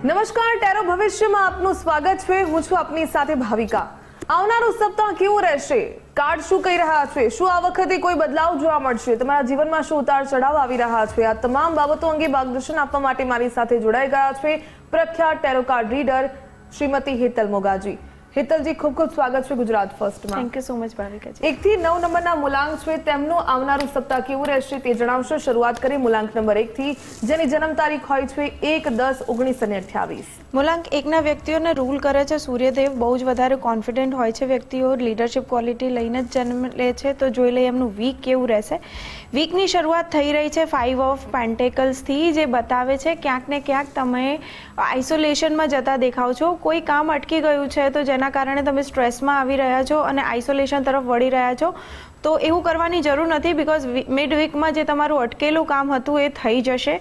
નમસ્કાર, ટેરો ભવિષ્યમાં આપનું સ્વાગત છે। હું છું આપની સાથે ભાવિકા। આવનારું સપ્તાહ કેવું રહેશે? કાર્ડ શું કહી રહ્યા છે? શું આ વખતે કોઈ બદલાવ જોવા મળશે? તમારા જીવનમાં શું ઉતાર ચઢાવ આવી રહ્યા છે? આ તમામ બાબતો અંગે માર્ગદર્શન આપવા માટે મારી સાથે જોડાઈ ગયા છે પ્રખ્યાત tarot card reader Shrimati Hetal મોગાજી। હેતલજી, ખૂબ ખૂબ સ્વાગત છે ગુજરાત ફર્સ્ટમાં। થેન્ક યુ સો મચ ભાવિકાજી। 1 થી 9 નંબરના મૂલાંક છે, તેમનું આવનારું સપ્તાહ કેવું રહેશે તે જણાવશો। શરૂઆત કરી મૂલાંક નંબર 1 થી, જેની જન્મ તારીખ હોય છે 1, 10, 1928। મૂલાંક 1ના વ્યક્તિઓને રૂલ કરે છે સૂર્યદેવ। બહુ જ વધારે કોન્ફિડન્ટ હોય છે વ્યક્તિઓ, લીડરશિપ ક્વોલિટી લઈને જ જન્મ લે છે। તો જોઈ લઈએ એમનું વીક કેવું રહેશે। વીકની શરૂઆત થઈ રહી છે 5 ઓફ પેન્ટેકલ્સથી, જે બતાવે છે ક્યાંક ને ક્યાંક તમે આઇસોલેશનમાં જતા દેખાવ છો। કોઈ કામ અટકી ગયું છે તો જેના કારણે તમે સ્ટ્રેસમાં આવી રહ્યા છો અને આઇસોલેશન તરફ વળી રહ્યા છો। તો એવું કરવાની જરૂર નથી, બિકોઝ મિડ વીકમાં જે તમારું અટકેલું કામ હતું એ થઈ જશે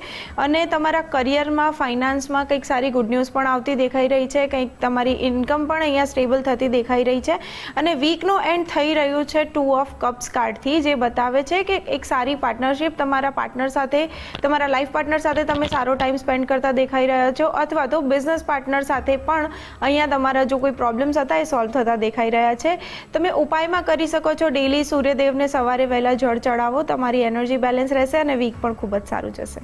અને તમારા કરિયરમાં, ફાઇનાન્સમાં કંઈક સારી ગુડ ન્યૂઝ પણ આવતી દેખાઈ રહી છે। કંઈક તમારી ઇન્કમ પણ અહીંયા સ્ટેબલ થતી દેખાઈ રહી છે અને વીકનો એન્ડ થઈ રહ્યું છે 2 ઓફ કપ્સ કાર્ડથી, જે બતાવે છે કે એક સારી પાર્ટનરશિપ તમારા પાર્ટનર સાથે, તમારા લાઈફ પાર્ટનર સાથે તમે સારો ટાઈમ સ્પેન્ડ કરતા દેખાઈ રહ્યા છો, અથવા તો બિઝનેસ પાર્ટનર સાથે પણ અહીંયા તમારા જો કોઈ પ્રોબ્લેમ્સ હતા એ સોલ્વ થતા દેખાઈ રહ્યા છે। તમે ઉપાયમાં કરી શકો છો ડેલી સૂર્યદેવને સવારે વહેલા જળ ચડાવો, તમારી એનર્જી બેલેન્સ રહેશે અને વીક પણ ખૂબ જ સારું જશે।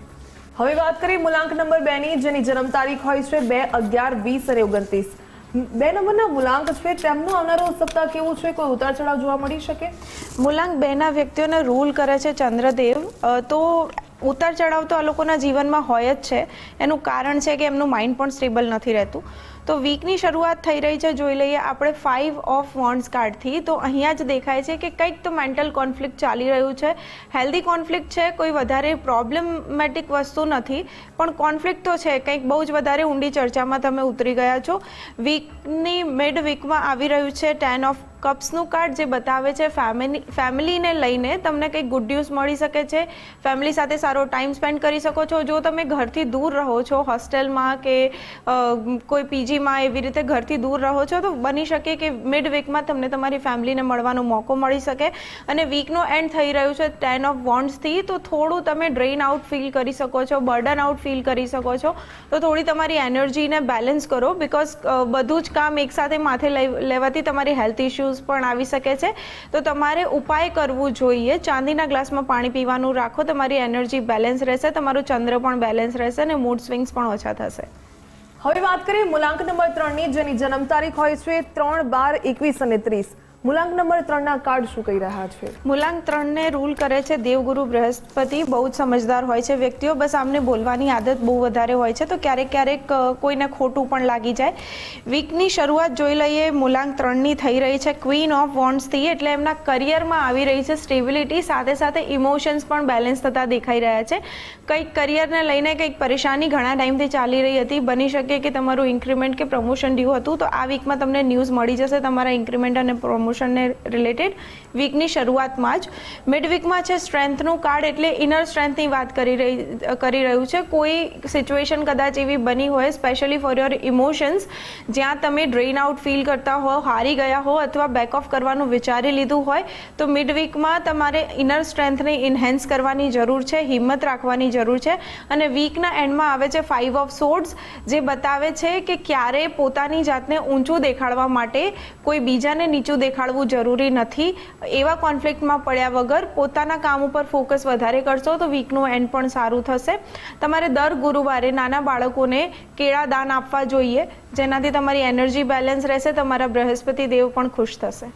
હવે વાત કરીએ મૂલાંક નંબર 2 ની, જેની જન્મ તારીખ હોય છે 2, 11, 20 અને 29। 2 નંબરના મૂલાંક છે, તેમનું આવનારું સપ્તાહ કેવું છે? કોઈ ઉતાર ચઢાવ જોવા મળી શકે? મૂલાંક 2ના વ્યક્તિઓને રૂલ કરે છે ચંદ્રદેવ। તો ઉતાર ચઢાવ તો આ લોકોના જીવનમાં હોય જ છે। એનું કારણ છે કે એમનું માઇન્ડ પણ સ્ટેબલ નથી રહેતું। તો વીકની શરૂઆત થઈ રહી છે, જોઈ લઈએ આપણે 5 ઓફ વોન્ડ્સ કાર્ડથી। તો અહીંયા જ દેખાય છે કે કંઈક તો મેન્ટલ કોન્ફ્લિક્ટ ચાલી રહ્યું છે। હેલ્ધી કોન્ફ્લિક્ટ છે, કોઈ વધારે પ્રોબ્લેમેટિક વસ્તુ નથી, પણ કોન્ફ્લિક્ટ તો છે। કંઈક બહુ જ વધારે ઊંડી ચર્ચામાં તમે ઉતરી ગયા છો। વીકની મિડ વીકમાં આવી રહ્યું છે 10 ઓફ કપ્સનું કાર્ડ, જે બતાવે છે ફેમિલીને લઈને તમને કંઈક ગુડ ન્યૂઝ મળી શકે છે। ફેમિલી સાથે સારો ટાઈમ સ્પેન્ડ કરી શકો છો। જો તમે ઘરથી દૂર રહો છો, હોસ્ટેલમાં કે કોઈ પીજીમાં એવી રીતે ઘરથી દૂર રહો છો, તો બની શકે કે મિડ વીકમાં તમને તમારી ફેમિલીને મળવાનો મોકો મળી શકે। અને વીકનો એન્ડ થઈ રહ્યું છે 10 ઓફ વોન્ડ્સથી, તો થોડું તમે ડ્રેઇન આઉટ ફીલ કરી શકો છો, બર્ડન આઉટ ફીલ કરી શકો છો। તો થોડી તમારી એનર્જીને બેલેન્સ કરો, બિકોઝ બધું જ કામ એકસાથે માથે લેવાથી તમારી હેલ્થ ઇશ્યુ પણ આવી શકે છે। તો તમારે ઉપાય કરવું જોઈએ। ચાંદીના ગ્લાસમાં પાણી પીવાનું રાખો, તમારી એનર્જી બેલેન્સ રહેશે, તમારું ચંદ્ર પણ બેલેન્સ રહેશે અને મૂડ સ્વિંગ્સ પણ ઓછા થશે। હવે વાત કરીએ મૂલાંક નંબર 3 ની, જેની જન્મ તારીખ હોય છે 3, 12, 21 અને 30। મૂલાંક નંબર 3ના કાર્ડ શું કહી રહ્યા છે? મૂલાંક 3ને રૂલ કરે છે દેવગુરુ બૃહસ્પતિ। બહુ જ સમજદાર હોય છે વ્યક્તિઓ, બસ આમને બોલવાની આદત બહુ વધારે હોય છે, તો ક્યારેક ક્યારેક કોઈને ખોટું પણ લાગી જાય। વીકની શરૂઆત જોઈ લઈએ મૂલાંક 3ની થઈ રહી છે ક્વીન ઓફ વોન્ડ્સથી, એટલે એમના કરિયરમાં આવી રહી છે સ્ટેબિલિટી, સાથે સાથે ઇમોશન્સ પણ બેલેન્સ થતા દેખાઈ રહ્યા છે। કંઈક કરિયરને લઈને કંઈક પરેશાની ઘણા ટાઈમથી ચાલી રહી હતી, બની શકે કે તમારું ઇન્ક્રીમેન્ટ કે પ્રમોશન ડ્યુ હતું, તો આ વીકમાં તમને ન્યૂઝ મળી જશે તમારા ઇન્ક્રીમેન્ટ અને પ્રમોશનને રિલેટેડ વીકની શરૂઆતમાં જ। મિડ વીકમાં છે સ્ટ્રેન્થનું કાર્ડ, એટલે ઇનર સ્ટ્રેન્થની વાત કરી રહ્યું છે। કોઈ સિચ્યુએશન કદાચ એવી બની હોય, સ્પેશિયલી ફોર યોર ઇમોશન્સ, જ્યાં તમે ડ્રેઇન આઉટ ફીલ કરતા હો, હારી ગયા હો અથવા બેક ઓફ કરવાનું વિચારી લીધું હોય, તો મિડ વીકમાં તમારે ઇનર સ્ટ્રેન્થને ઇન્હેન્સ કરવાની જરૂર છે, હિંમત રાખવાની જરૂર છે। અને વીકના એન્ડમાં આવે છે 5 ઓફ સોર્ડ્સ, જે બતાવે છે કે ક્યારે પોતાની જાતને ઊંચું દેખાડવા માટે કોઈ બીજાને નીચું દેખાડવું જરૂરી નથી। એવા કોન્ફ્લિક્ટમાં પડ્યા વગર પોતાના કામ ઉપર ફોકસ વધારે કરશો તો વીકનું એન્ડ પણ સારું થશે। તમારે દર ગુરુવારે નાના બાળકોને કેળા દાન આપવા જોઈએ, જેનાથી તમારી એનર્જી બેલેન્સ રહેશે, તમારા બૃહસ્પતિ દેવ પણ ખુશ થશે।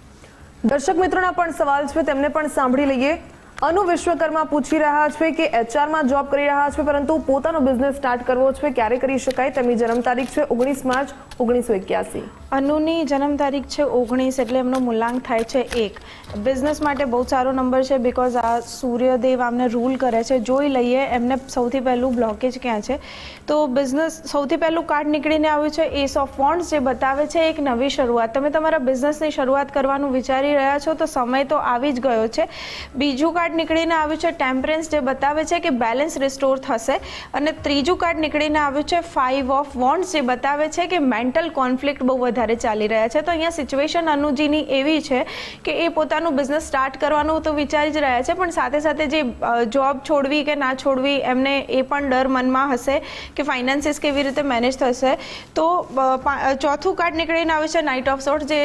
દર્શક મિત્રોના પણ સવાલ છે, તેમને પણ સાંભળી લઈએ। અનુ વિશ્વકર્મા પૂછી રહ્યા છે કે એચઆરમાં જોબ કરી રહ્યા છે, પરંતુ પોતાનો બિઝનેસ સ્ટાર્ટ કરવો છે, ક્યારે કરી શકાય? તેમની જન્મ તારીખ છે 19 માર્ચ 1981। અનુની જન્મ તારીખ છે 19, એટલે એમનો મૂલાંક થાય છે 1। બિઝનેસ માટે બહુ સારો નંબર છે, બિકોઝ આ સૂર્યદેવ આમને રૂલ કરે છે। જોઈ લઈએ એમને સૌથી પહેલું બ્લોકેજ ક્યાં છે। તો બિઝનેસ સૌથી પહેલું કાર્ડ નીકળીને આવ્યું છે એસ ઓફ વોન્ડ્સ, જે બતાવે છે એક નવી શરૂઆત। તમે તમારા બિઝનેસની શરૂઆત કરવાનું વિચારી રહ્યા છો, તો સમય તો આવી જ ગયો છે। બીજું કાર્ડ નીકળીને આવ્યું છે ટેમ્પરન્સ, જે બતાવે છે કે બેલેન્સ રિસ્ટોર થશે। અને ત્રીજું કાર્ડ નીકળીને આવ્યું છે 5 ઓફ વોન્ડ્સ, જે બતાવે છે કે મેન્ટલ કોન્ફ્લિક્ટ બહુ વધારે વધારે ચાલી રહ્યા છે. તો અહીંયા સિચ્યુએશન અનુજીની એવી છે કે એ પોતાનું બિઝનેસ સ્ટાર્ટ કરવાનું તો વિચારી જ રહ્યા છે, પણ સાથે સાથે જે જોબ છોડવી કે ના છોડવી એમને એ પણ ડર મનમાં હશે કે ફાઇનાન્સીસ કેવી રીતે મેનેજ થશે. તો ચોથું કાર્ડ નીકળીને આવે છે નાઇટ ઓફ સોર્ટ, જે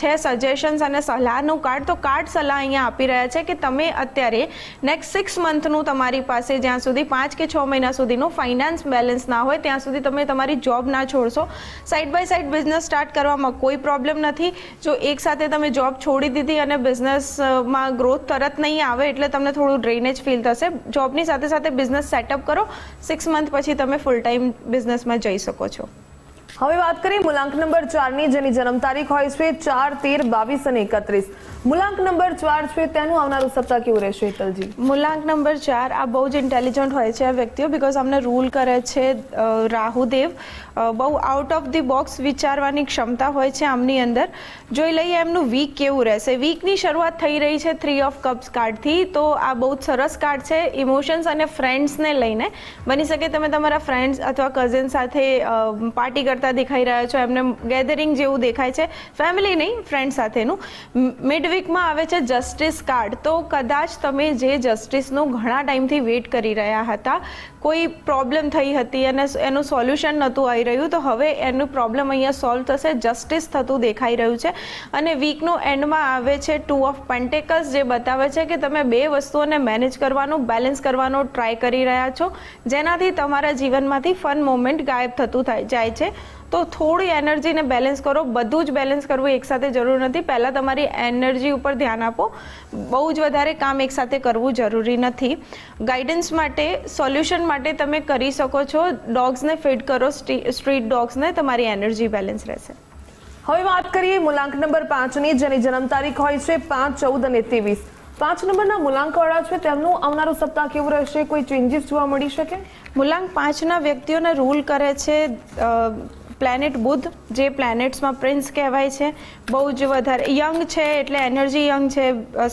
છે સજેશન્સ અને સલાહનું કાર્ડ. તો કાર્ડ સલાહ અહીંયા આપી રહ્યા છે કે તમે અત્યારે નેક્સ્ટ 6 મંથનું તમારી પાસે જ્યાં સુધી 5 કે 6 મહિના સુધીનું ફાઇનાન્સ બેલેન્સ ના હોય ત્યાં સુધી તમે તમારી જોબ ના છોડશો. Side by side business start કરવામાં કોઈ પ્રોબ્લેમ નથી. જો એક સાથે તમે જોબ છોડી દીધી અને બિઝનેસમાં ગ્રોથ તરત નહીં આવે એટલે તમને થોડું ડ્રેનેજ ફીલ થશે. જોબની સાથે સાથે બિઝનેસ સેટઅપ કરો, 6 મંથ પછી તમે ફૂલ ટાઈમ બિઝનેસમાં જઈ શકો છો. હવે વાત કરીએ મૂલાંક નંબર 4 ની, જેની જન્મ તારીખ હોય છે 4, 13, 22 અને 31. મૂલાંક નંબર 4 છે તેનું આવનારું સપ્તાહ કેવું રહેશે હેતલજી? મૂલાંક નંબર 4 આ બહુ જ ઇન્ટેલિજન્ટ હોય છે આ વ્યક્તિઓ, બિકોઝ અમને રૂલ કરે છે રાહુદેવ. બહુ આઉટ ઓફ ધી બોક્સ વિચારવાની ક્ષમતા હોય છે આમની અંદર. જોઈ લઈએ એમનું વીક કેવું રહેશે. વીકની શરૂઆત થઈ રહી છે 3 ઓફ કપ્સ કાર્ડથી. તો આ બહુ જ સરસ કાર્ડ છે ઇમોશન્સ અને ફ્રેન્ડ્સને લઈને. બની શકે તમે તમારા ફ્રેન્ડ્સ અથવા કઝિન સાથે પાર્ટી કરતા દેખાઈ રહ્યા છો, એમને ગેધરિંગ જેવું દેખાય છે, ફેમિલી નહીં ફ્રેન્ડ સાથેનું. મિડ વીકમાં આવે છે જસ્ટિસ કાર્ડ. તો કદાચ તમે જે જસ્ટિસનું ઘણા ટાઈમથી વેઇટ કરી રહ્યા હતા, કોઈ પ્રોબ્લેમ થઈ હતી અને એનું સોલ્યુશન નહોતું આવી રહ્યું, તો હવે એનું પ્રોબ્લેમ અહીંયા સોલ્વ થશે. જસ્ટિસ થતું દેખાઈ રહ્યું છે. અને વીકનો એન્ડમાં આવે છે 2 ઓફ પેન્ટેકલ્સ, જે બતાવે છે કે તમે બે વસ્તુઓને મેનેજ કરવાનું, બેલેન્સ કરવાનો ટ્રાય કરી રહ્યા છો, જેનાથી તમારા જીવનમાંથી ફન મોમેન્ટ ગાયબ થતું જાય છે. તો થોડી એનર્જીને બેલેન્સ કરો. બધું જ બેલેન્સ કરવું એકસાથે જરૂર નથી. પહેલાં તમારી એનર્જી ઉપર ધ્યાન આપો. બહુ જ વધારે કામ એકસાથે કરવું જરૂરી નથી. ગાઈડન્સ માટે, સોલ્યુશન માટે તમે કરી શકો છો ડોગ્સને ફીડ કરો, સ્ટ્રીટ ડોગ્સને. તમારી એનર્જી બેલેન્સ રહેશે. હવે વાત કરીએ મૂલાંક નંબર 5 ની, જેની જન્મ તારીખ હોય છે 5, 14 અને 23. 5 નંબરના મૂલાંકવાળા છે તેમનું આવનારું સપ્તાહ કેવું રહેશે? કોઈ ચેન્જીસ જોવા મળી શકે? મૂલાંક 5ના વ્યક્તિઓને રૂલ કરે છે પ્લેનેટ બુધ, જે પ્લેનેટ્સમાં પ્રિન્સ કહેવાય છે. બહુ જ વધારે યંગ છે, એટલે એનર્જી યંગ છે,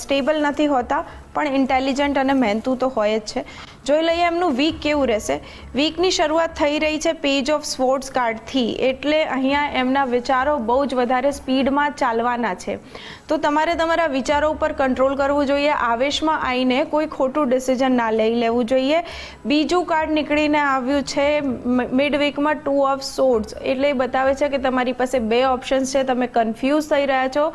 સ્ટેબલ નથી હોતા, પણ ઇન્ટેલિજન્ટ અને મહેનતુ તો હોય જ છે. જોઈ લઈએ એમનું વીક કેવું રહેશે. વીકની શરૂઆત થઈ રહી છે પેજ ઓફ સ્વોર્ડ્સ કાર્ડથી, એટલે અહીંયા એમના વિચારો બહુ જ વધારે સ્પીડમાં ચાલવાના છે. તો તમારે તમારા વિચારો ઉપર કંટ્રોલ કરવું જોઈએ. આવેશમાં આવીને કોઈ ખોટું ડિસિઝન ના લઈ લેવું જોઈએ. બીજું કાર્ડ નીકળીને આવ્યું છે મિડ વીકમાં 2 ઓફ સોર્ડ્સ, એટલે એ બતાવે છે કે તમારી પાસે 2 ઓપ્શન્સ છે. તમે કન્ફ્યુઝ થઈ રહ્યા છો,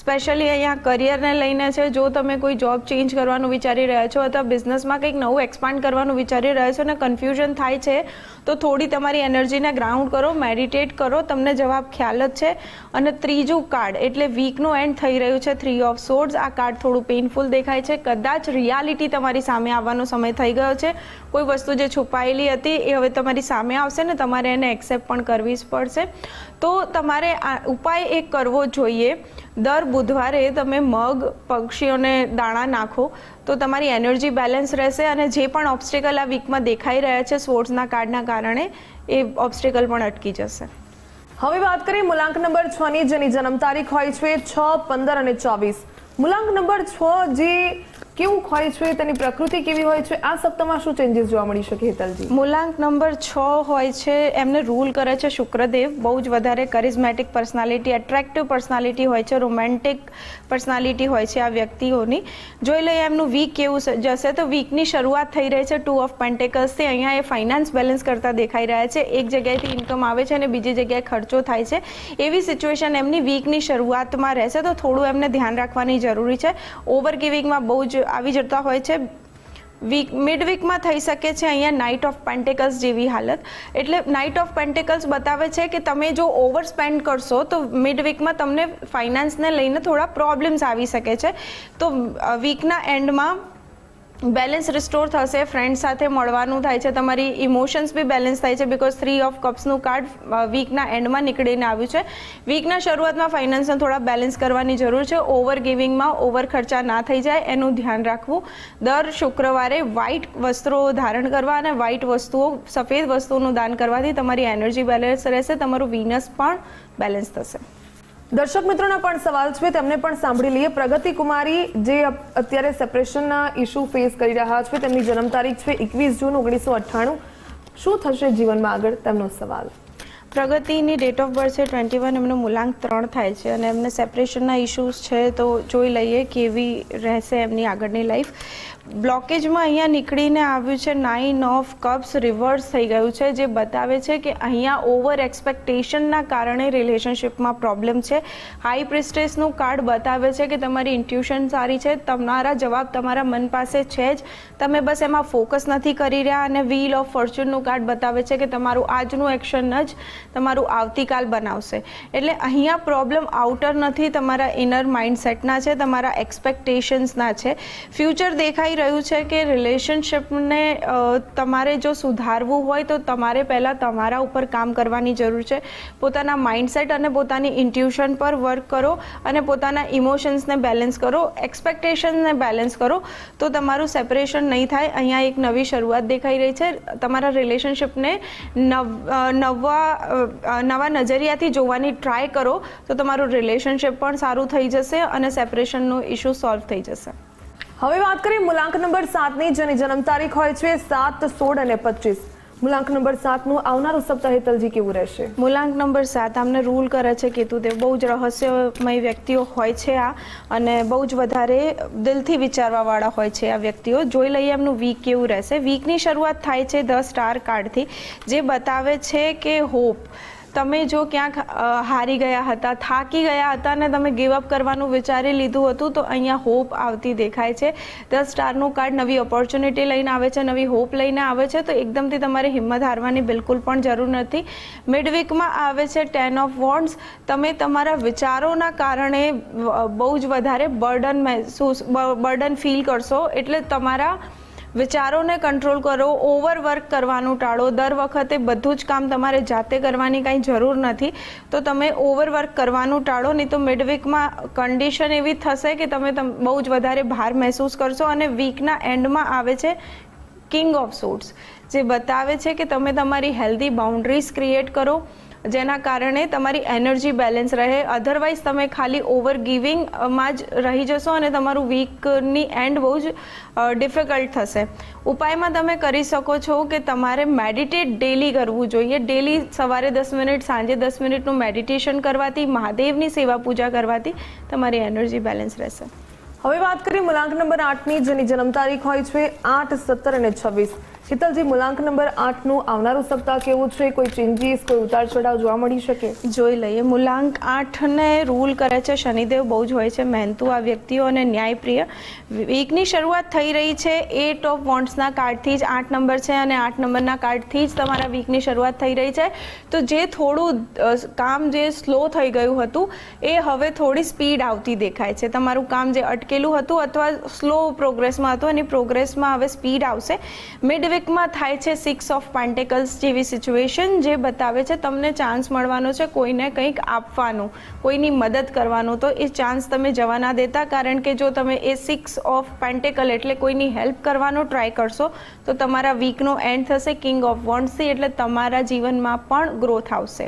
સ્પેશિયલી અહીંયા કરિયરને લઈને છે. જો તમે કોઈ જોબ ચેન્જ કરવાનું વિચારી રહ્યા છો અથવા બિઝનેસમાં કંઈક નવું એક્સપાન્ડ કરવાનું વિચારી રહ્યા છો અને કન્ફ્યુઝન થાય છે, તો થોડી તમારી એનર્જીને ગ્રાઉન્ડ કરો, મેડિટેટ કરો, તમને જવાબ ખ્યાલ જ છે. અને ત્રીજું કાર્ડ એટલે વીકનું એન્ડ થઈ રહ્યું છે 3 ઓફ સોર્ડ્સ. આ કાર્ડ થોડું પેઇનફુલ દેખાય છે. કદાચ રિયાલિટી તમારી સામે આવવાનો સમય થઈ ગયો છે. કોઈ વસ્તુ જે છુપાયેલી હતી એ હવે તમારી સામે આવશે ને તમારે એને એક્સેપ્ટ પણ કરવી જ પડશે. તો તમારે આ ઉપાય એક કરવો જોઈએ. દર બુધવારે તમે મગ, પક્ષીઓને દાણા નાખો, તો તમારી એનર્જી બેલેન્સ રહેશે. અને જે પણ ઓબ્સ્ટેકલ આ વીકમાં દેખાઈ રહ્યા છે સ્વોર્ડ્સના કાર્ડના કારણે, એ ઓબ્સ્ટેકલ પણ અટકી જશે. હવે વાત કરીએ મૂલાંક નંબર 6 ની, જેની જન્મ તારીખ હોય છે 6, 15 અને 24. મૂલાંક નંબર 6 જે કેવું હોય છે, તેની પ્રકૃતિ કેવી હોય છે, આ સપ્તાહમાં શું ચેન્જીસ જોવા મળી શકે હેતલજી? મૂલાંક નંબર 6 હોય છે, એમને રૂલ કરે છે શુક્રદેવ. બહુ જ વધારે કરિઝમેટિક પર્સનાલિટી, એટ્રેક્ટિવ પર્સનાલિટી હોય છે, રોમેન્ટિક પર્સનાલિટી હોય છે આ વ્યક્તિઓની. જોઈ લઈએ એમનું વીક કેવું જશે. તો વીકની શરૂઆત થઈ રહી છે 2 ઓફ પેન્ટેકલ્સથી. અહીંયા એ ફાઇનાન્સ બેલેન્સ કરતા દેખાઈ રહ્યા છે. એક જગ્યાએથી ઇન્કમ આવે છે અને બીજી જગ્યાએ ખર્ચો થાય છે. એવી સિચ્યુએશન એમની વીકની શરૂઆતમાં રહેશે. તો થોડું એમને ધ્યાન રાખવાની જરૂરી છે. ઓવર ગિવિંગમાં બહુ જ આવી જતા હોય છે. મિડ વીકમાં થઈ શકે છે અહીંયા નાઇટ ઓફ પેન્ટેકલ્સ જેવી હાલત. એટલે નાઇટ ઓફ પેન્ટેકલ્સ બતાવે છે કે તમે જો ઓવર સ્પેન્ડ કરશો તો મિડ વીકમાં તમને ફાઇનાન્સને લઈને થોડા પ્રોબ્લેમ્સ આવી શકે છે. તો વીકના એન્ડમાં બેલેન્સ રિસ્ટોર થશે. ફ્રેન્ડ સાથે મળવાનું થાય છે, તમારી ઇમોશન્સ બી બેલેન્સ થાય છે, બિકોઝ 3 ઓફ કપ્સનું કાર્ડ વીકના એન્ડમાં નીકળીને આવ્યું છે. વીકના શરૂઆતમાં ફાઇનાન્સને થોડા બેલેન્સ કરવાની જરૂર છે. ઓવર ગિવિંગમાં ઓવર ખર્ચા ના થઈ જાય એનું ધ્યાન રાખવું. દર શુક્રવારે વ્હાઇટ વસ્ત્રો ધારણ કરવા અને વ્હાઇટ વસ્તુઓ, સફેદ વસ્તુઓનું દાન કરવાથી તમારી એનર્જી બેલેન્સ રહેશે. તમારું વીનસ પણ બેલેન્સ થશે. દર્શક મિત્રોના પણ સવાલ છે, તેમને પણ સાંભળી લઈએ. પ્રગતિ કુમારી જે અત્યારે સેપરેશનના ઇશ્યુ ફેસ કરી રહ્યા છે, તેમની જન્મ તારીખ છે 21 જૂન 1998. શું થશે જીવનમાં આગળ? તેમનો સવાલ. પ્રગતિની ડેટ ઓફ બર્થ છે 21, એમનો મૂલાંક 3 થાય છે અને એમને સેપરેશનના ઇશ્યુઝ છે. તો જોઈ લઈએ કેવી રહેશે એમની આગળની લાઈફ. બ્લોકેજમાં અહીંયા નીકળીને આવ્યું છે 9 ઓફ કપ્સ રિવર્સ થઈ ગયું છે, જે બતાવે છે કે અહીંયા ઓવર એક્સપેક્ટેશનના કારણે રિલેશનશિપમાં પ્રોબ્લેમ છે. હાઈ પ્રિસ્ટેસનું કાર્ડ બતાવે છે કે તમારી ઇન્ટ્યુશન સારી છે, તમારા જવાબ તમારા મન પાસે છે જ, તમે બસ એમાં ફોકસ નથી કરી રહ્યા. અને વ્હીલ ઓફ ફોર્ચ્યુનનું કાર્ડ બતાવે છે કે તમારું આજનું એક્શન જ તમારું આવતીકાલ બનાવશે. એટલે અહીંયા પ્રોબ્લેમ આઉટર નથી, તમારા ઇનર માઇન્ડસેટના છે, તમારા એક્સપેક્ટેશન્સના છે. ફ્યુચર દેખાઈ રહ્યું છે કે રિલેશનશિપને તમારે જો સુધારવું હોય તો તમારે પહેલાં તમારા ઉપર કામ કરવાની જરૂર છે. પોતાના માઇન્ડસેટ અને પોતાની ઇન્ટ્યુશન પર વર્ક કરો અને પોતાના ઇમોશન્સને બેલેન્સ કરો, એક્સપેક્ટેશનને બેલેન્સ કરો, તો તમારું સેપરેશન નહીં થાય. અહીંયા એક નવી શરૂઆત દેખાઈ રહી છે. તમારા રિલેશનશિપને નવા નજરિયાથી જોવાની ટ્રાય કરો તો તમારું રિલેશનશિપ પણ સારું થઈ જશે અને સેપરેશનનો ઇશ્યુ સોલ્વ થઈ જશે. હવે વાત કરીએ મૂલાંક નંબર 7ની, જેની જન્મ તારીખ હોય છે 7, 16 અને 25. મૂલાંક નંબર 7નું આવનારું સપ્તાહ હેતલજી કેવું રહેશે? મૂલાંક નંબર 7 આમને રૂલ કરે છે કેતુદેવ. બહુ જ રહસ્યમય વ્યક્તિઓ હોય છે આ, અને બહુ જ વધારે દિલથી વિચારવાવાળા હોય છે આ વ્યક્તિઓ. જોઈ લઈએ એમનું વીક કેવું રહેશે. વીકની શરૂઆત થાય છે 10 સ્ટાર કાર્ડથી, જે બતાવે છે કે હોપ. તમે જો ક્યાંક હારી ગયા હતા, થાકી ગયા હતા અને તમે ગિવઅપ કરવાનું વિચારી લીધું હતું, તો અહીંયા હોપ આવતી દેખાય છે. 10 સ્ટારનું કાર્ડ નવી ઓપોર્ચ્યુનિટી લઈને આવે છે, નવી હોપ લઈને આવે છે. તો એકદમથી તમારે હિંમત હારવાની બિલકુલ પણ જરૂર નથી. મિડવીકમાં આવે છે 10 ઓફ વોન્ડ્સ. તમે તમારા વિચારોના કારણે બહુ જ વધારે બર્ડન ફીલ કરશો, એટલે તમારા વિચારોને કંટ્રોલ કરો, ઓવરવર્ક કરવાનું ટાળો. દર વખતે બધું જ કામ તમારે જાતે કરવાની કાંઈ જરૂર નથી, તો તમે ઓવરવર્ક કરવાનું ટાળો. નહીં તો મિડવીકમાં કન્ડિશન એવી થશે કે તમે બહુ જ વધારે ભાર મહેસૂસ કરશો. અને વીકના એન્ડમાં આવે છે કિંગ ઓફ સોર્ડ્સ, જે બતાવે છે કે તમે તમારી હેલ્ધી બાઉન્ડ્રીઝ ક્રિએટ કરો, જેના કારણે તમારી એનર્જી બેલેન્સ રહે. અધરવાઇઝ તમે ખાલી ઓવર ગિવિંગમાં જ રહી જશો અને તમારું વીકની એન્ડ બહુ જ ડિફિકલ્ટ થશે. ઉપાયમાં તમે કરી શકો છો કે તમારે મેડિટેટ ડેલી કરવું જોઈએ. ડેલી સવારે 10 મિનિટ, સાંજે 10 મિનિટનું મેડિટેશન કરવાથી, મહાદેવની સેવા પૂજા કરવાથી તમારી એનર્જી બેલેન્સ રહેશે. હવે વાત કરીએ મૂલાંક નંબર 8ની, જેની જન્મ તારીખ હોય છે 8, 17 અને 26. હિતલજી, મૂલાંક નંબર 8નું આવનારું સપ્તાહ કેવું છે? કોઈ ચેન્જીસ, કોઈ ઉતાર ચઢાવ જોવા મળી શકે? જોઈ લઈએ. મૂલાંક 8ને રૂલ કરે છે શનિદેવ. બહુ જ હોય છે મહેનતુ આ વ્યક્તિઓ અને ન્યાયપ્રિય. વીકની શરૂઆત થઈ રહી છે 8 ઓફ વોન્ડ્સના કાર્ડથી જ. 8 નંબર છે અને 8 નંબરના કાર્ડથી જ તમારા વીકની શરૂઆત થઈ રહી છે. તો જે થોડું કામ જે સ્લો થઈ ગયું હતું, એ હવે થોડી સ્પીડ આવતી દેખાય છે. તમારું કામ જે અટકેલું હતું અથવા સ્લો પ્રોગ્રેસમાં હતું, એની પ્રોગ્રેસમાં હવે સ્પીડ આવશે. મિડવીકમાં થાય છે 6 ઓફ પેન્ટેકલ્સ જેવી સિચ્યુએશન, જે બતાવે છે તમને ચાન્સ મળવાનો છે કોઈને કંઈક આપવાનું, કોઈની મદદ કરવાનું. તો એ ચાન્સ તમે જવા ના દેતા, કારણ કે જો તમે એ 6 ઓફ પેન્ટેકલ એટલે કોઈની હેલ્પ કરવાનો ટ્રાય કરશો તો તમારા વીકનો એન્ડ થશે કિંગ ઓફ વોન્ડ્સથી. એટલે તમારા જીવનમાં પણ ગ્રોથ આવશે.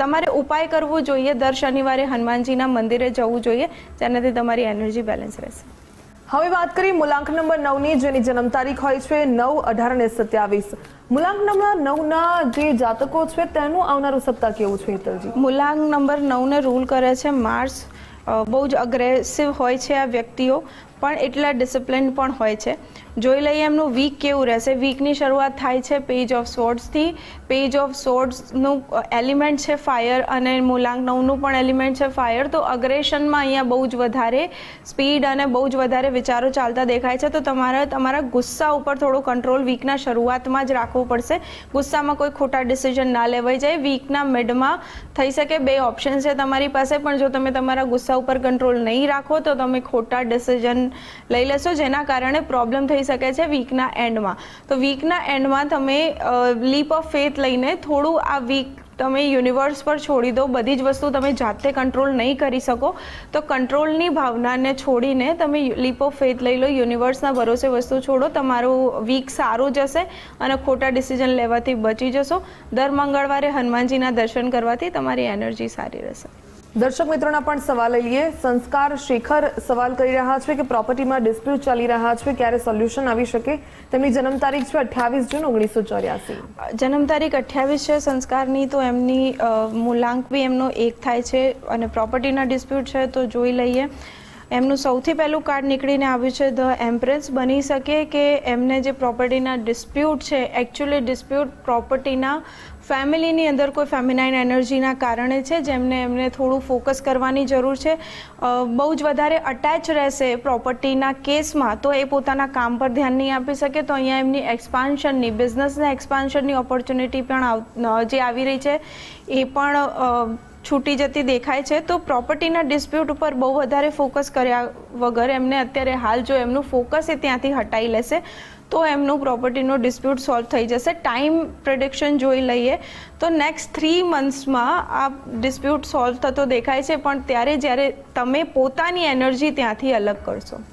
તમારે ઉપાય કરવો જોઈએ. દર શનિવારે હનુમાનજીના મંદિરે જવું જોઈએ, જેનાથી તમારી એનર્જી બેલેન્સ રહેશે. હવે વાત કરીએ મૂલાંક નંબર 9ની, જેની જન્મ તારીખ હોય છે 9, 18 અને 27. મૂલાંક નંબર 9ના જે જાતકો છે તેનું આવનારું સપ્તાહ કેવું છે હિતલજી? મૂલાંક નંબર 9ને રૂલ કરે છે માર્સ. બહુ જ અગ્રેસિવ હોય છે આ વ્યક્તિઓ, પણ એટલા ડિસિપ્લિન પણ હોય છે. જોઈ લઈએ એમનું વીક કેવું રહેશે. વીકની શરૂઆત થાય છે પેજ ઓફ સોર્ડ્સથી. પેજ ઓફ સોર્ડ્સનું એલિમેન્ટ છે ફાયર અને મૂલાંક 9નું પણ એલિમેન્ટ છે ફાયર. તો અગ્રેશનમાં અહીંયા બહુ જ વધારે સ્પીડ અને બહુ જ વધારે વિચારો ચાલતા દેખાય છે. તો તમારા ગુસ્સા ઉપર થોડો કંટ્રોલ વીકના શરૂઆતમાં જ રાખવું પડશે. ગુસ્સામાં કોઈ ખોટા ડિસિઝન ના લેવાઈ જાય. વીકના મિડમાં થઈ શકે 2 ઓપ્શન છે તમારી પાસે, પણ જો તમે તમારા ગુસ્સા ઉપર કંટ્રોલ નહીં રાખો તો તમે ખોટા ડિસિઝન લઈ લેશો, જેના કારણે પ્રોબ્લેમ થઈ શકે છે વીકના એન્ડમાં. તો વીકના એન્ડમાં તમે લીપ ઓફ ફેથ લઈને થોડું આ વીક તમે યુનિવર્સ પર છોડી દો. બધી જ વસ્તુ તમે જાતે કંટ્રોલ નહીં કરી શકો, તો કંટ્રોલની ભાવનાને છોડીને તમે લીપ ઓફ ફેથ લઈ લો. યુનિવર્સના ભરોસે વસ્તુ છોડો. તમારું વીક સારું જશે અને ખોટા ડિસિઝન લેવાથી બચી જશો. દર મંગળવારે હનુમાનજીના દર્શન કરવાથી તમારી એનર્જી સારી રહેશે. દર્શક મિત્રોના પણ સવાલ લઈ લઈએ. સંસ્કાર શેખર સવાલ કરી રહ્યા છે કે પ્રોપર્ટીમાં ડિસ્પ્યુટ ચાલી રહ્યા છે, ક્યારે સોલ્યુશન આવી શકે? તેમની જન્મ તારીખ છે 28 જૂન 1984. જન્મ તારીખ 28 છે સંસ્કારની, તો એમની મૂલાંક બી એમનો 1 થાય છે અને પ્રોપર્ટીના ડિસ્પ્યુટ છે તો જોઈ લઈએ. એમનું સૌથી પહેલું કાર્ડ નીકળીને આવ્યું છે ધ એમ્પ્રેસ. બની શકે કે એમને જે પ્રોપર્ટીના ડિસ્પ્યુટ છે, એકચ્યુઅલી ડિસ્પ્યુટ પ્રોપર્ટીના ફેમિલીની અંદર કોઈ ફેમિનાઇન એનર્જીના કારણે છે, જેમને એમને થોડું ફોકસ કરવાની જરૂર છે. બહુ જ વધારે અટેચ રહેશે પ્રોપર્ટીના કેસમાં તો એ પોતાના કામ પર ધ્યાન નહીં આપી શકે. તો અહીંયા એમની એક્સપાન્શનની, બિઝનેસના એક્સપાન્શનની ઓપોર્ચ્યુનિટી પણ જે આવી રહી છે એ પણ છૂટી જતી દેખાય છે. તો પ્રોપર્ટીના ડિસ્પ્યુટ ઉપર બહુ વધારે ફોકસ કર્યા વગર એમને અત્યારે હાલ જો એમનું ફોકસ એ ત્યાંથી હટાવી લેશે તો એમનું પ્રોપર્ટીનો ડિસ્પ્યુટ સોલ્વ થઈ જશે. ટાઈમ પ્રિડિક્શન જોઈ લઈએ તો નેક્સ્ટ 3 મંથ્સમાં આ ડિસ્પ્યુટ સોલ્વ થતો દેખાય છે, પણ ત્યારે જ્યારે તમે પોતાની એનર્જી ત્યાંથી અલગ કરશો.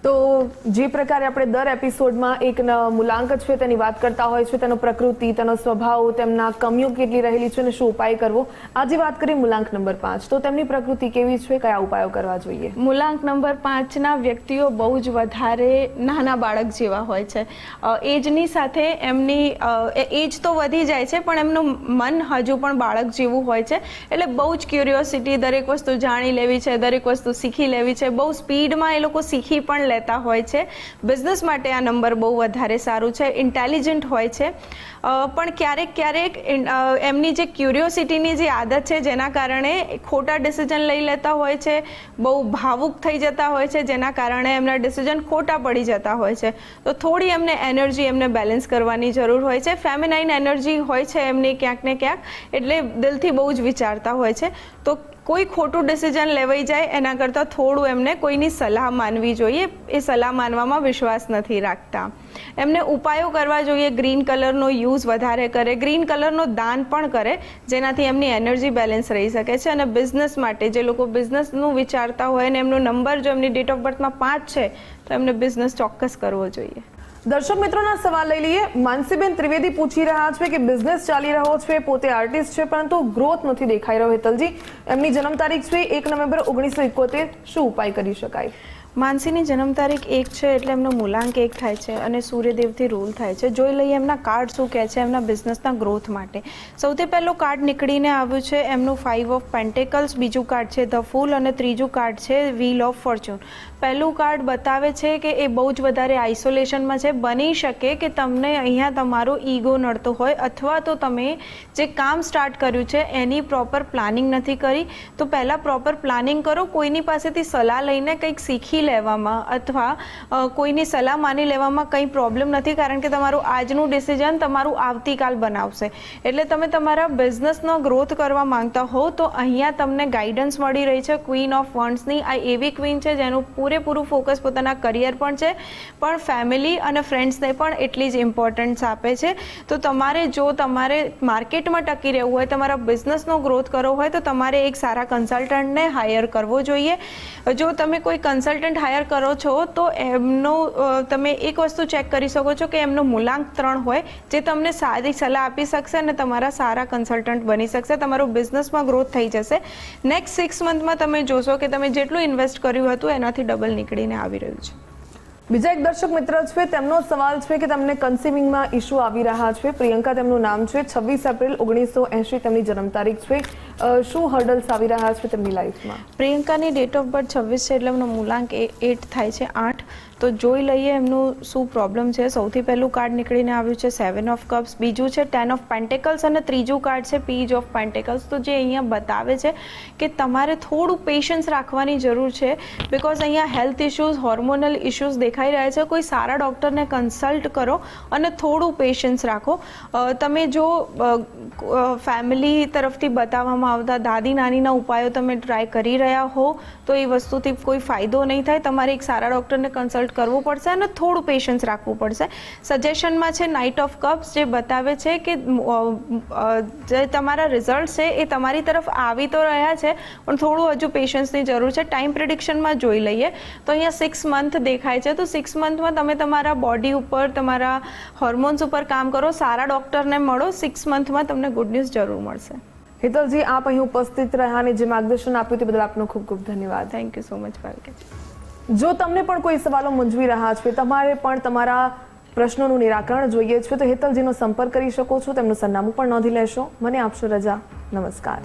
તો જે પ્રકારે આપણે દર એપિસોડમાં એક મૂલાંક છે તેની વાત કરતા હોય છે, તેનો પ્રકૃતિ, તેનો સ્વભાવ, તેમના કમીઓ કેટલી રહેલી છે અને શું ઉપાય કરવો. આજે વાત કરીએ મૂલાંક નંબર 5. તો તેમની પ્રકૃતિ કેવી છે, કયા ઉપાયો કરવા જોઈએ? મૂલાંક નંબર 5ના વ્યક્તિઓ બહુ જ વધારે નાના બાળક જેવા હોય છે. એજની સાથે એમની એજ તો વધી જાય છે પણ એમનું મન હજુ પણ બાળક જેવું હોય છે. એટલે બહુ જ ક્યુરિયોસિટી, દરેક વસ્તુ જાણી લેવી છે, દરેક વસ્તુ શીખી લેવી છે. બહુ સ્પીડમાં એ લોકો શીખી પણ લેતા હોય છે. બિઝનેસ માટે આ નંબર બહુ વધારે સારું છે. ઇન્ટેલિજન્ટ હોય છે પણ ક્યારેક એમની જે ક્યુરિયોસિટીની જે આદત છે જેના કારણે ખોટા ડિસિઝન લઈ લેતા હોય છે, બહુ ભાવુક થઈ જતા હોય છે, જેના કારણે એમના ડિસિઝન ખોટા પડી જતા હોય છે. તો થોડી એમને એનર્જી એમને બેલેન્સ કરવાની જરૂર હોય છે. ફેમિનાઇન એનર્જી હોય છે એમની ક્યાંક ને ક્યાંક, એટલે દિલથી બહુ જ વિચારતા હોય છે. તો કોઈ ખોટું ડિસિઝન લેવાઈ જાય એના કરતાં થોડું એમને કોઈની સલાહ માનવી જોઈએ. એ સલાહ માનવામાં વિશ્વાસ નથી રાખતા. એમને ઉપાયો કરવા જોઈએ. ગ્રીન કલરનો યુઝ વધારે કરે, ગ્રીન કલરનો દાન પણ કરે, જેનાથી એમની એનર્જી બેલેન્સ રહી શકે છે. અને બિઝનેસ માટે જે લોકો બિઝનેસનું વિચારતા હોય અને એમનો નંબર જો એમની ડેટ ઓફ બર્થમાં 5 છે તો એમને બિઝનેસ ચોક્કસ કરવો જોઈએ. દર્શક મિત્રોના સવાલ લઈ લઈએ. માનસીબેન ત્રિવેદી પૂછી રહ્યા છે કે બિઝનેસ ચાલી રહ્યો છે, પોતે આર્ટિસ્ટ છે પરંતુ ગ્રોથ નથી દેખાઈ રહ્યો. હેતલજી, એમની જન્મ તારીખ છે 1 નવેમ્બર 1971. શું ઉપાય કરી શકાય? માનસીની જન્મ તારીખ 1 છે એટલે એમનો મૂલાંક 1 થાય છે અને સૂર્યદેવથી રૂલ થાય છે. જોઈ લઈએ એમના કાર્ડ શું કહે છે એમના બિઝનેસના ગ્રોથ માટે. સૌથી પહેલું કાર્ડ નીકળીને આવ્યું છે એમનું 5 ઓફ પેન્ટેકલ્સ, બીજું કાર્ડ છે ધ ફૂલ અને ત્રીજું કાર્ડ છે વ્હીલ ઓફ ફોર્ચ્યુન. પહેલું કાર્ડ બતાવે છે કે એ બહુ જ વધારે આઇસોલેશનમાં છે. બની શકે કે તમને અહીંયા તમારો ઈગો નડતો હોય અથવા તો તમે જે કામ સ્ટાર્ટ કર્યું છે એની પ્રોપર પ્લાનિંગ નથી કરી. તો પહેલાં પ્રોપર પ્લાનિંગ કરો. કોઈની પાસેથી સલાહ લઈને કંઈક શીખી લેવામાં અથવા કોઈની સલાહ માની લેવામાં કંઈ પ્રોબ્લેમ નથી, કારણ કે તમારું આજનું ડિસિઝન તમારું આવતીકાલ બનાવશે. એટલે તમે તમારા બિઝનેસનો ગ્રોથ કરવા માંગતા હો તો અહીંયા તમને ગાઈડન્સ મળી રહી છે ક્વીન ઓફ વન્ડ્સની. આ એવી ક્વીન છે જેનું પૂરેપૂરું ફોકસ પોતાના કરિયર પણ છે, પણ ફેમિલી અને ફ્રેન્ડ્સને પણ એટલી જ ઇમ્પોર્ટન્સ આપે છે. તો તમારે જો તમારે માર્કેટમાં ટકી રહેવું હોય, તમારા બિઝનેસનો ગ્રોથ કરવો હોય તો તમારે એક સારા કન્સલ્ટન્ટને હાયર કરવો જોઈએ. જો તમે કોઈ કન્સલ્ટન્ટ હાયર કરો છો તો એમનો તમે એક વસ્તુ ચેક કરી શકો છો કે એમનો મૂલાંક 3 હોય, જે તમને સારી સલાહ આપી શકશે અને તમારા સારા કન્સલ્ટન્ટ બની શકશે. તમારો બિઝનેસમાં ગ્રોથ થઈ જશે. નેક્સ્ટ 6 મંથમાં તમે જોશો કે તમે જેટલું ઇન્વેસ્ટ કર્યું હતું એનાથી ડબલ નીકળીને આવી રહ્યું છે. બીજા એક દર્શક મિત્ર છે, તેમનો સવાલ છે કે તેમને કન્સીવિંગમાં ઇશ્યુ આવી રહ્યા છે. પ્રિયંકા તેમનું નામ છે. 26 એપ્રિલ 1980 તેમની જન્મ તારીખ છે. શું હર્ડલ્સ આવી રહ્યા છે તેમની લાઈફમાં? પ્રિયંકાની ડેટ ઓફ બર્થ 26 છે એટલે એમનો મૂલાંક 8 થાય છે, 8. તો જોઈ લઈએ એમનું શું પ્રોબ્લેમ છે. સૌથી પહેલું કાર્ડ નીકળીને આવ્યું છે 7 ઓફ કપ્સ, બીજું છે 10 ઓફ પેન્ટેકલ્સ અને ત્રીજું કાર્ડ છે પેજ ઓફ પેન્ટેકલ્સ. તો જે અહીંયા બતાવે છે કે તમારે થોડું પેશન્સ રાખવાની જરૂર છે, બિકોઝ અહીંયા હેલ્થ ઇશ્યુઝ, હોર્મોનલ ઇશ્યુઝ દેખાઈ રહ્યા છે. કોઈ સારા ડૉક્ટરને કન્સલ્ટ કરો અને થોડું પેશન્સ રાખો. તમે જો ફેમિલી તરફથી બતાવવામાં આવતા દાદી નાનીના ઉપાયો તમે ટ્રાય કરી રહ્યા હો તો એ વસ્તુથી કોઈ ફાયદો નહીં થાય. તમારે એક સારા ડૉક્ટરને કન્સલ્ટ કરવું પડશે અને થોડું પેશન્સ રાખવું પડશે. સજેશનમાં છે નાઇટ ઓફ કપ્સ, જે બતાવે છે કે જે તમારા રિઝલ્ટ છે એ તમારી તરફ આવી તો રહ્યા છે પણ થોડું હજુ પેશન્સની જરૂર છે. ટાઈમ પ્રિડિક્શનમાં જોઈ લઈએ તો અહીંયા 6 મંથ દેખાય છે. તો 6 મંથમાં તમે તમારા બોડી ઉપર, તમારા હોર્મોન્સ ઉપર કામ કરો, સારા ડૉક્ટરને મળો. 6 મંથમાં તમને ગુડ ન્યૂઝ જરૂર મળશે. હેતલજી, આપ અહીં ઉપસ્થિત રહ્યા અને જે માર્ગદર્શન આપ્યું તે બદલ આપનો ખૂબ ખૂબ ધન્યવાદ. Thank you so much Bhavika. જો તમને પણ કોઈ સવાલો મૂંઝવી રહ્યા છે, તમારે પણ તમારા પ્રશ્નોનું નિરાકરણ જોઈએ છે, તો હેતલજીનો સંપર્ક કરી શકો છો. તેમનું સરનામું પણ નોંધી લેશો. મને આપશો રજા. નમસ્કાર.